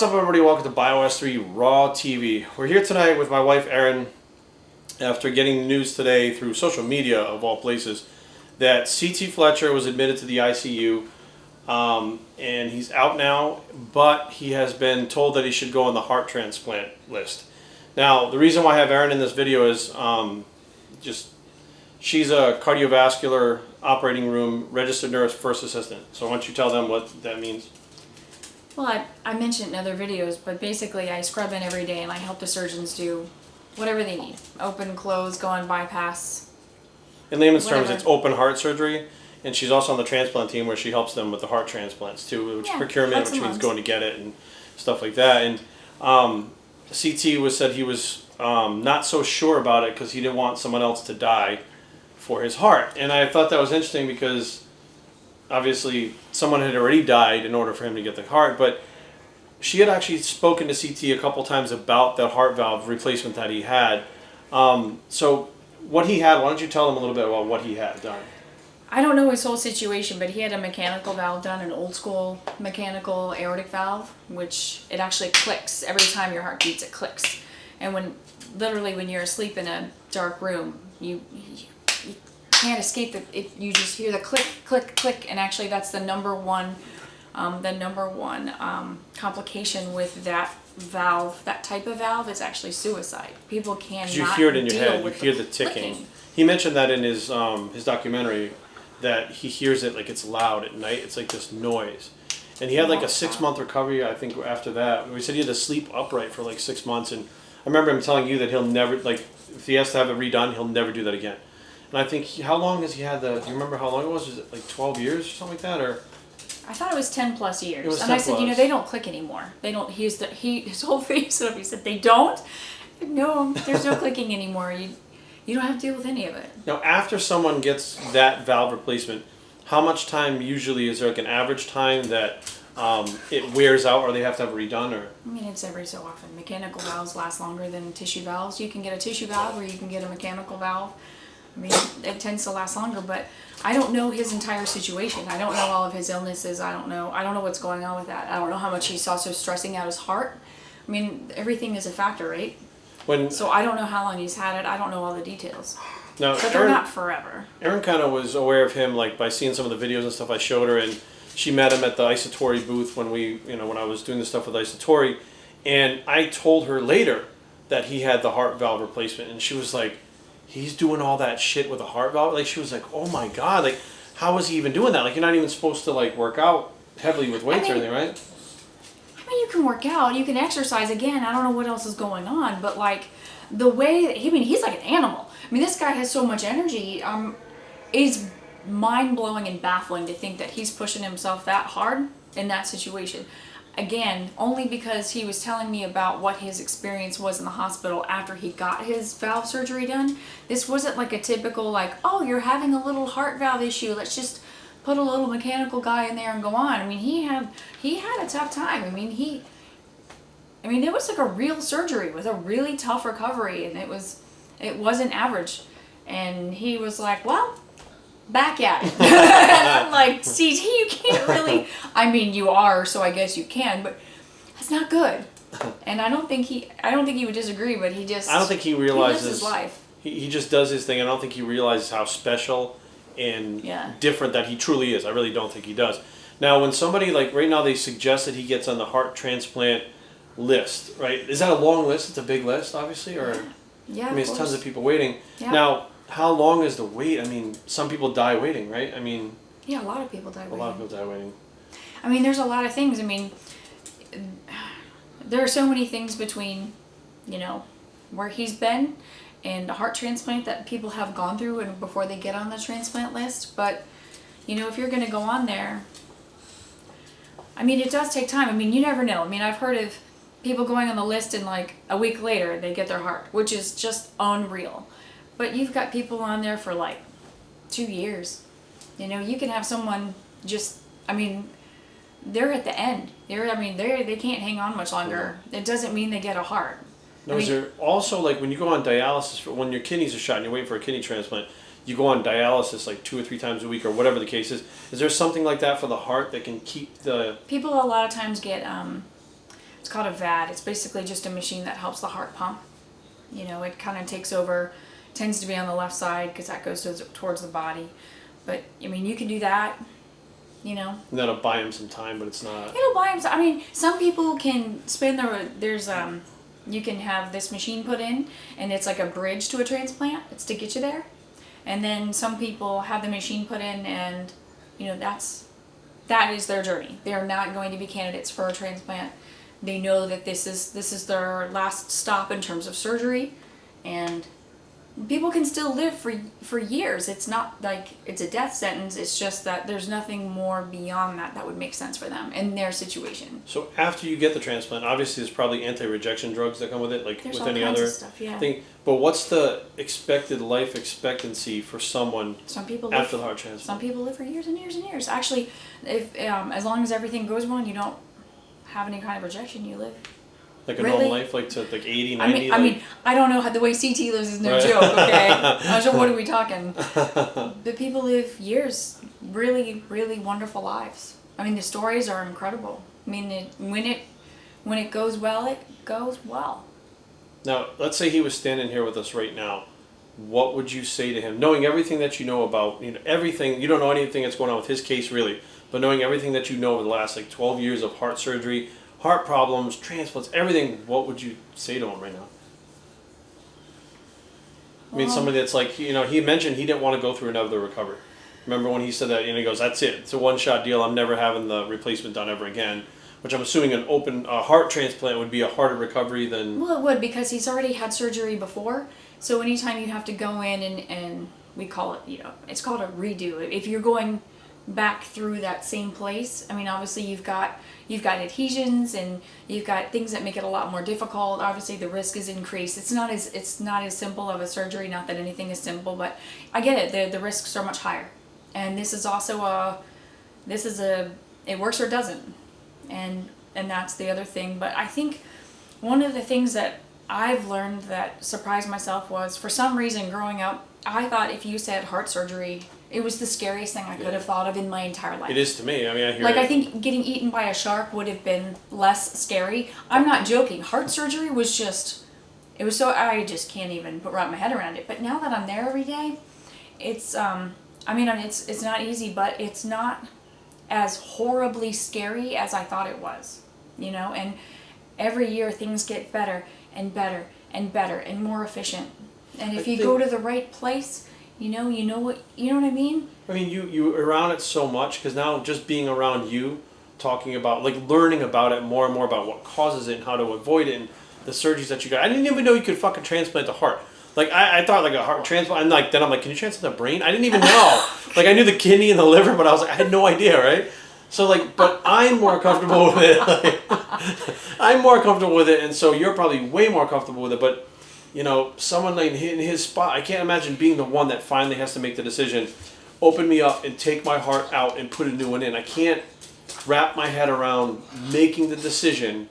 What's up, everybody? Welcome to BioS3 Raw TV. We're here tonight with my wife, Erin, after getting news today through social media, of all places, that CT Fletcher was admitted to the ICU, and he's out now, but he has been told that he should go on the heart transplant list. Now, the reason why I have Erin in this video is she's a cardiovascular operating room registered nurse first assistant. So why don't you tell them what that means? Well, I mentioned in other videos, but basically I scrub in every day and I help the surgeons do whatever they need. Open, close, go on bypass. In layman's terms, it's open heart surgery, and she's also on the transplant team where she helps them with the heart transplants too, which procurement, which means going to get it and stuff like that. And CT said he was not so sure about it because he didn't want someone else to die for his heart. And I thought that was interesting because obviously someone had already died in order for him to get the heart, but she had actually spoken to CT a couple times about the heart valve replacement that he had. So what he had, why don't you tell them a little bit about what he had done? I don't know his whole situation, but he had a mechanical valve done, an old school mechanical aortic valve, which it actually clicks. Every time your heart beats, it clicks. And literally when you're asleep in a dark room, you can't escape it. You just hear the click, click, click, and actually that's the number one complication with that valve, that type of valve, is actually suicide. People cannot you hear it in your head. You hear the ticking. Clicking. He mentioned that in his documentary, that he hears it like it's loud at night. It's like this noise. And he had like a 6-month recovery, I think, after that. We said he had to sleep upright for like 6 months. And I remember him telling you that he'll never, like, if he has to have it redone, he'll never do that again. And I think, how long has he had do you remember how long it was? Was it like 12 years or something like that? Or I thought it was 10 plus years. It was and I said, they don't click anymore. They don't, his whole face up, he said, they don't? No, there's no clicking anymore. You don't have to deal with any of it. Now, after someone gets that valve replacement, how much time usually, is there like an average time that it wears out or they have to have it redone? Or I mean, it's every so often. Mechanical valves last longer than tissue valves. You can get a tissue valve or you can get a mechanical valve. I mean, it tends to last longer, but I don't know his entire situation. I don't know all of his illnesses. I don't know what's going on with that. I don't know how much he's also stressing out his heart. I mean, everything is a factor, right? So I don't know how long he's had it. I don't know all the details. Now, but they're not forever. Erin kind of was aware of him, like, by seeing some of the videos and stuff I showed her, and she met him at the Isotori booth when when I was doing the stuff with Isotori, and I told her later that he had the heart valve replacement, and she was like, he's doing all that shit with a heart valve? Like, she was like, oh my God, like, how is he even doing that? Like, you're not even supposed to, like, work out heavily with weights or anything, right? I mean, you can work out, you can exercise. Again, I don't know what else is going on, but, like, the way that he's like an animal. I mean, this guy has so much energy. It's mind-blowing and baffling to think that he's pushing himself that hard in that situation. Again, only because he was telling me about what his experience was in the hospital after he got his valve surgery done. This wasn't like a typical, like, oh, you're having a little heart valve issue, let's just put a little mechanical guy in there and go on. I mean, he had a tough time. I mean, it was like a real surgery with a really tough recovery, and it wasn't average. And he was like, well, back at it. And I'm like, CT, you can't really, I mean, you are, so I guess you can, but that's not good. And I don't think he would disagree, but I don't think he realizes, he lives his life. He just does his thing. I don't think he realizes how special and different that he truly is. I really don't think he does. Now, when somebody, like, right now they suggest that he gets on the heart transplant list, right? Is that a long list? It's a big list, obviously, or yeah, I mean, it's tons of people waiting. Yeah. Now, how long is the wait? I mean, some people die waiting, right? I mean, yeah, a lot of people die waiting. A lot of people die waiting. I mean, there's a lot of things. I mean, there are so many things between, where he's been and the heart transplant that people have gone through and before they get on the transplant list. But, if you're going to go on there, I mean, it does take time. I mean, you never know. I mean, I've heard of people going on the list and like a week later they get their heart, which is just unreal. But you've got people on there for like 2 years. You can have someone they're at the end. They can't hang on much longer. It doesn't mean they get a heart. Now, is there also, like, when you go on dialysis, when your kidneys are shot and you're waiting for a kidney transplant, you go on dialysis like 2 or 3 times a week or whatever the case is. Is there something like that for the heart that can keep the... People a lot of times get It's called a VAD. It's basically just a machine that helps the heart pump. You know, it kind of takes over, tends to be on the left side because that goes towards the body. But, I mean, you can do that, you know. And that'll buy him some time, but it's not. It'll buy him some, I mean, some people can spend you can have this machine put in, and it's like a bridge to a transplant. It's to get you there. And then some people have the machine put in, and, you know, that is their journey. They're not going to be candidates for a transplant. They know that this is their last stop in terms of surgery, and people can still live for years. It's not like it's a death sentence. It's just that there's nothing more beyond that would make sense for them in their situation. So after you get the transplant, obviously there's probably anti-rejection drugs that come with it, like there's with all any kinds other of stuff, yeah. thing. But what's the expected life expectancy for someone after the heart transplant? Some people live for years and years and years. Actually, if as long as everything goes well and you don't have any kind of rejection, you live. Like a normal life, like to like 80, 90? I mean, I don't know how the way CT lives is no joke, okay? So what are we talking? But people live years, really, really wonderful lives. I mean, the stories are incredible. I mean, when it goes well, it goes well. Now, let's say he was standing here with us right now. What would you say to him, knowing everything that you know about, you know, everything, you don't know anything that's going on with his case really, but knowing everything that you know over the last like 12 years of heart surgery, heart problems, transplants, everything, what would you say to him right now? I mean, somebody that's like, you know, he mentioned he didn't want to go through another recovery. Remember when he said that, and he goes, that's it. It's a one-shot deal. I'm never having the replacement done ever again, which I'm assuming an open heart transplant would be a harder recovery than... Well, it would, because he's already had surgery before. So anytime you have to go in and we call it, you know, it's called a redo. If you're going back through that same place, I mean, obviously you've got adhesions and you've got things that make it a lot more difficult. Obviously the risk is increased. It's not as simple of a surgery, not that anything is simple, but I get it. The risks are much higher. And this is also it works or it doesn't. And that's the other thing. But I think one of the things that I've learned that surprised myself was, for some reason growing up, I thought if you said heart surgery, it was the scariest thing I could have thought of in my entire life. It is to me. I mean, I hear like, I think getting eaten by a shark would have been less scary. I'm not joking. Heart surgery was just, it was so, I just can't even wrap my head around it. But now that I'm there every day, it's, it's not easy, but it's not as horribly scary as I thought it was, you know? And every year things get better and better and better and more efficient. And if you go to the right place, you know what I mean? I mean, you around it so much, because now just being around you, talking about, like, learning about it more and more about what causes it and how to avoid it and the surgeries that you got. I didn't even know you could fucking transplant the heart. Like, I thought, like, a heart transplant, and like, then I'm like, can you transplant the brain? I didn't even know. Like, I knew the kidney and the liver, but I was like, I had no idea, right? So, like, but I'm more comfortable with it. Like, I'm more comfortable with it, and so you're probably way more comfortable with it, but, you know, someone like in his spot, I can't imagine being the one that finally has to make the decision, open me up and take my heart out and put a new one in. I can't wrap my head around making the decision.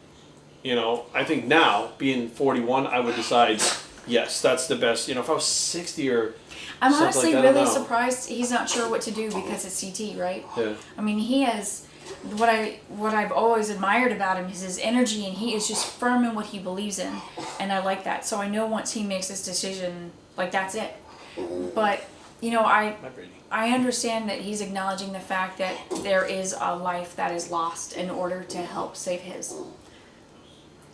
You know, I think now, being 41, I would decide, yes, that's the best. You know, if I was 60 or I'm honestly really surprised he's not sure what to do because it's CT, right? Yeah. I mean, he has, what I've always admired about him is his energy, and he is just firm in what he believes in, and I like that. So I know once he makes this decision, like, that's it. But, you know, I understand that he's acknowledging the fact that there is a life that is lost in order to help save his.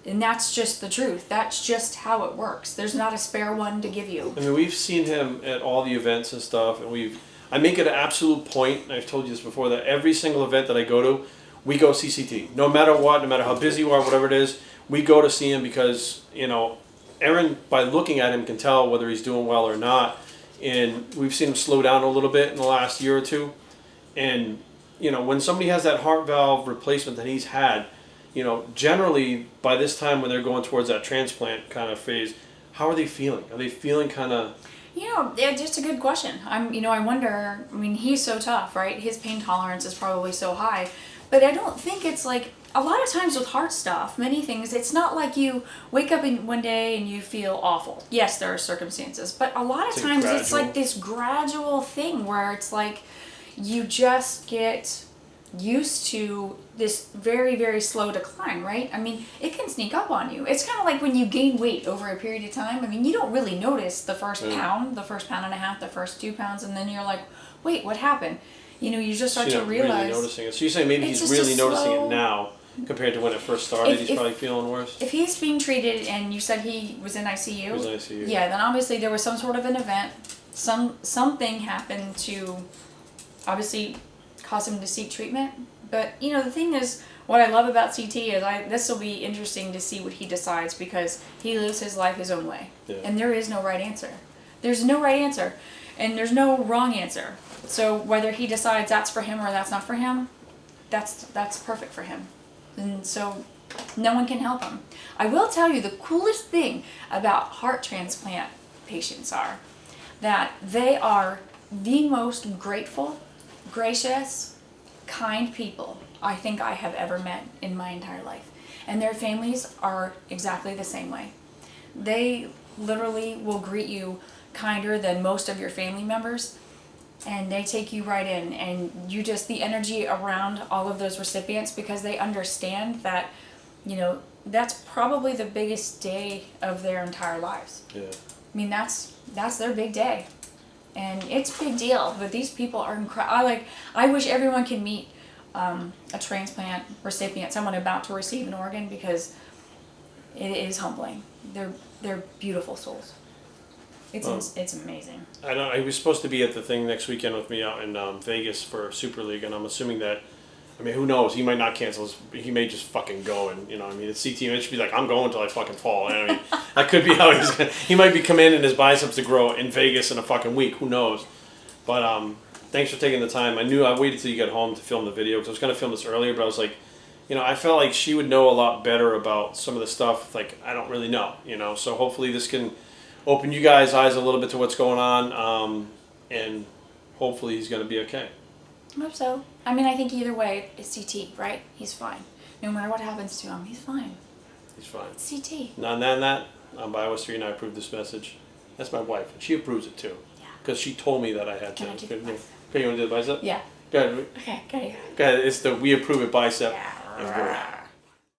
And that's just the truth. That's just how it works. There's not a spare one to give you. I mean, we've seen him at all the events and stuff, and I make it an absolute point, and I've told you this before, that every single event that I go to, we go CCT. No matter what, no matter how busy you are, whatever it is, we go to see him because, you know, Aaron, by looking at him, can tell whether he's doing well or not. And we've seen him slow down a little bit in the last year or two. And, you know, when somebody has that heart valve replacement that he's had, you know, generally by this time when they're going towards that transplant kind of phase, how are they feeling? Are they feeling kind of... You know, it's just a good question. I wonder, I mean, he's so tough, right? His pain tolerance is probably so high. But I don't think it's like, a lot of times with heart stuff, many things, it's not like you wake up in one day and you feel awful. Yes, there are circumstances. But a lot of times it's like this gradual thing where it's like you just get used to this very, very slow decline, right? I mean, it can sneak up on you. It's kind of like when you gain weight over a period of time. I mean, you don't really notice the first pound, the first pound and a half, the first 2 pounds, and then you're like, wait, what happened? You just start to realize. Really noticing it. So you're saying maybe he's really noticing it now compared to when it first started. He's probably feeling worse. If he's being treated, and you said he was in ICU. He was in ICU. Yeah, then obviously there was some sort of an event. Something happened to, obviously, cause him to seek treatment. But the thing is, what I love about CT is this will be interesting to see what he decides, because he lives his life his own way, and there is no right answer. There's no right answer, and there's no wrong answer. So whether he decides that's for him or that's not for him, that's perfect for him, and so no one can help him. I will tell you the coolest thing about heart transplant patients are that they are the most grateful, gracious, kind people I think I have ever met in my entire life. And their families are exactly the same way. They literally will greet you kinder than most of your family members, and they take you right in, and the energy around all of those recipients, because they understand that, that's probably the biggest day of their entire lives. Yeah. I mean, that's their big day. And it's a big deal, but these people are incredible. I wish everyone could meet a transplant recipient, someone about to receive an organ, because it is humbling. They're beautiful souls. It's amazing. I was supposed to be at the thing next weekend with me out in Vegas for Super League, and I'm assuming that, who knows? He might not cancel. He may just fucking go, and it's CT. It should be like, I'm going until I fucking fall. And that could be how he might be commanding his biceps to grow in Vegas in a fucking week. Who knows? But thanks for taking the time. I waited till you got home to film the video, because I was going to film this earlier, but I was like, I felt like she would know a lot better about some of the stuff. Like, I don't really know. So hopefully this can open you guys' eyes a little bit to what's going on, and hopefully he's going to be okay. I hope so. I think either way, it's CT, right? He's fine. No matter what happens to him, he's fine. He's fine. It's CT. None than that, Biockickz 3 and I approve this message. That's my wife, and she approves it too. Yeah. Because she told me that I had Can to. I do the bicep? Okay, you want to do the bicep? Yeah. Go ahead. Okay, go ahead. Go ahead. It's the we approve it bicep. Yeah. And